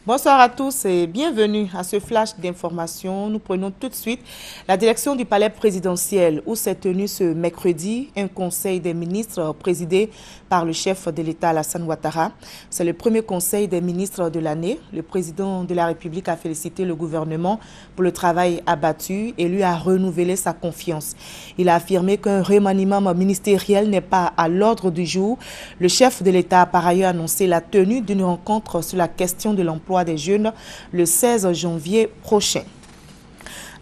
Bonsoir à tous et bienvenue à ce flash d'information. Nous prenons tout de suite la direction du palais présidentiel où s'est tenu ce mercredi un conseil des ministres présidé par le chef de l'État Alassane Ouattara. C'est le premier conseil des ministres de l'année. Le président de la République a félicité le gouvernement pour le travail abattu et lui a renouvelé sa confiance. Il a affirmé qu'un remaniement ministériel n'est pas à l'ordre du jour. Le chef de l'État a par ailleurs annoncé la tenue d'une rencontre sur la question de l'emploi des jeunes le 16 janvier prochain.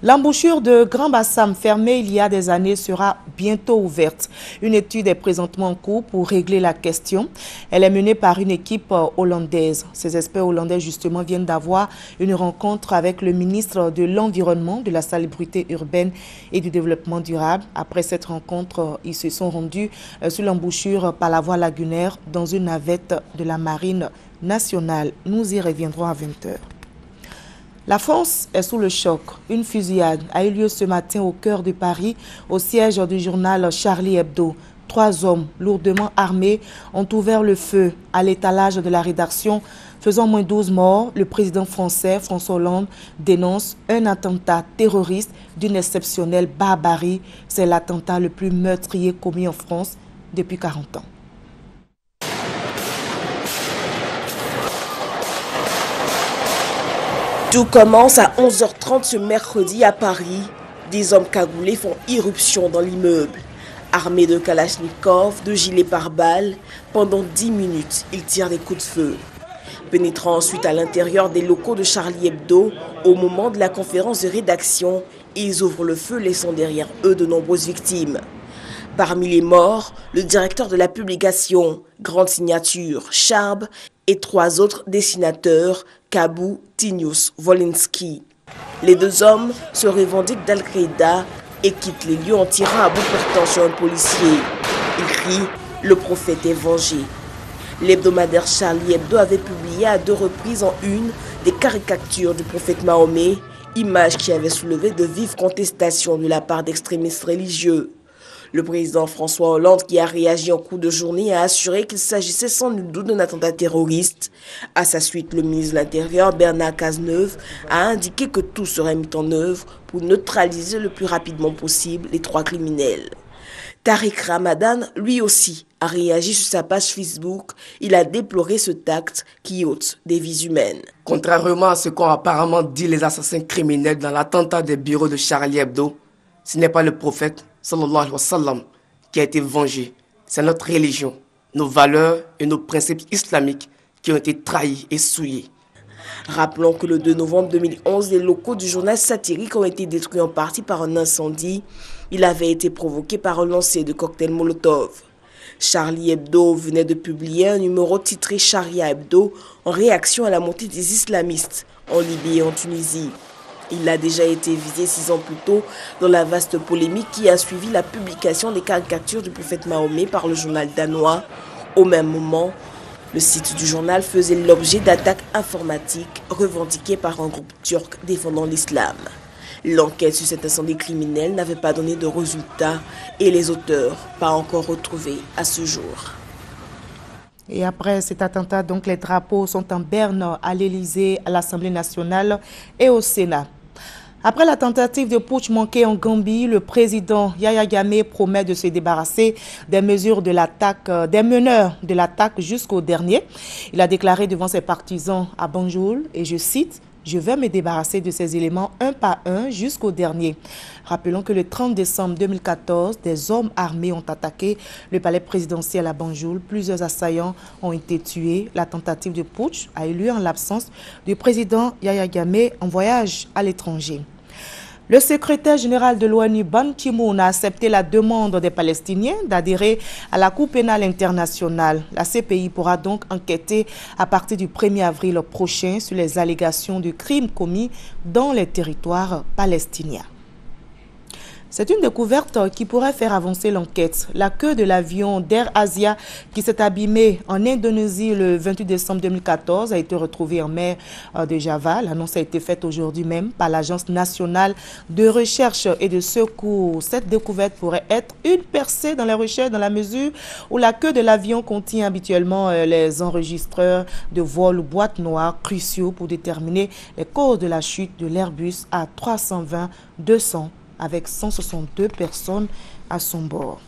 L'embouchure de Grand Bassam, fermée il y a des années, sera bientôt ouverte. Une étude est présentement en cours pour régler la question. Elle est menée par une équipe hollandaise. Ces experts hollandais, justement, viennent d'avoir une rencontre avec le ministre de l'Environnement, de la Salubrité urbaine et du Développement durable. Après cette rencontre, ils se sont rendus sur l'embouchure par la voie lagunaire dans une navette de la Marine nationale. Nous y reviendrons à 20h. La France est sous le choc. Une fusillade a eu lieu ce matin au cœur de Paris, au siège du journal Charlie Hebdo. 3 hommes lourdement armés ont ouvert le feu à l'étalage de la rédaction, faisant moins 12 morts. Le président français, François Hollande, dénonce un attentat terroriste d'une exceptionnelle barbarie. C'est l'attentat le plus meurtrier commis en France depuis 40 ans. Tout commence à 11h30 ce mercredi à Paris. Des hommes cagoulés font irruption dans l'immeuble. Armés de kalachnikov, de gilets pare-balles, pendant 10 minutes, ils tirent des coups de feu. Pénétrant ensuite à l'intérieur des locaux de Charlie Hebdo, au moment de la conférence de rédaction, ils ouvrent le feu, laissant derrière eux de nombreuses victimes. Parmi les morts, le directeur de la publication, Grande Signature, Charb, et 3 autres dessinateurs, Kabou, Tinius, Wolinski. Les 2 hommes se revendiquent d'Al-Qaïda et quittent les lieux en tirant à bout portant sur un policier. Ils crient « Le prophète est vengé ». L'hebdomadaire Charlie Hebdo avait publié à 2 reprises en une des caricatures du prophète Mahomet, image qui avait soulevé de vives contestations de la part d'extrémistes religieux. Le président François Hollande, qui a réagi en cours de journée, a assuré qu'il s'agissait sans nul doute d'un attentat terroriste. À sa suite, le ministre de l'Intérieur, Bernard Cazeneuve, a indiqué que tout serait mis en œuvre pour neutraliser le plus rapidement possible les 3 criminels. Tariq Ramadan, lui aussi, a réagi sur sa page Facebook. Il a déploré ce acte qui ôte des vies humaines. Contrairement à ce qu'ont apparemment dit les assassins criminels dans l'attentat des bureaux de Charlie Hebdo, ce n'est pas le prophète sallallahu alayhi wa sallam qui a été vengé. C'est notre religion, nos valeurs et nos principes islamiques qui ont été trahis et souillés. Rappelons que le 2 novembre 2011, les locaux du journal satirique ont été détruits en partie par un incendie. Il avait été provoqué par un lancer de cocktail Molotov. Charlie Hebdo venait de publier un numéro titré Sharia Hebdo en réaction à la montée des islamistes en Libye et en Tunisie. Il a déjà été visé 6 ans plus tôt dans la vaste polémique qui a suivi la publication des caricatures du prophète Mahomet par le journal danois. Au même moment, le site du journal faisait l'objet d'attaques informatiques revendiquées par un groupe turc défendant l'islam. L'enquête sur cet incendie criminel n'avait pas donné de résultats et les auteurs pas encore retrouvés à ce jour. Et après cet attentat, donc, les drapeaux sont en berne à l'Élysée, à l'Assemblée nationale et au Sénat. Après la tentative de putsch manquée en Gambie, le président Yahya Jammeh promet de se débarrasser des mesures de l'attaque, des meneurs de l'attaque jusqu'au dernier. Il a déclaré devant ses partisans à Banjul, et je cite, « Je vais me débarrasser de ces éléments un par un jusqu'au dernier ». Rappelons que le 30 décembre 2014, des hommes armés ont attaqué le palais présidentiel à Banjul. Plusieurs assaillants ont été tués. La tentative de putsch a eu lieu en l'absence du président Yahya Jammeh en voyage à l'étranger. Le secrétaire général de l'ONU, Ban Ki-moon, a accepté la demande des Palestiniens d'adhérer à la Cour pénale internationale. La CPI pourra donc enquêter à partir du 1er avril prochain sur les allégations de crimes commis dans les territoires palestiniens. C'est une découverte qui pourrait faire avancer l'enquête. La queue de l'avion d'Air Asia qui s'est abîmé en Indonésie le 28 décembre 2014 a été retrouvée en mer de Java. L'annonce a été faite aujourd'hui même par l'Agence nationale de recherche et de secours. Cette découverte pourrait être une percée dans les recherches dans la mesure où la queue de l'avion contient habituellement les enregistreurs de vol ou boîtes noires cruciaux pour déterminer les causes de la chute de l'Airbus A320-200. Avec 162 personnes à son bord.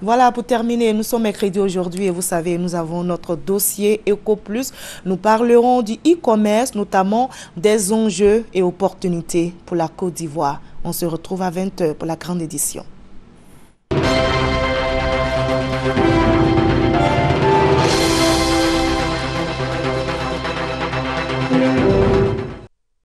Voilà, pour terminer, nous sommes mercredi aujourd'hui et vous savez, nous avons notre dossier EcoPlus. Nous parlerons du e-commerce, notamment des enjeux et opportunités pour la Côte d'Ivoire. On se retrouve à 20h pour la grande édition.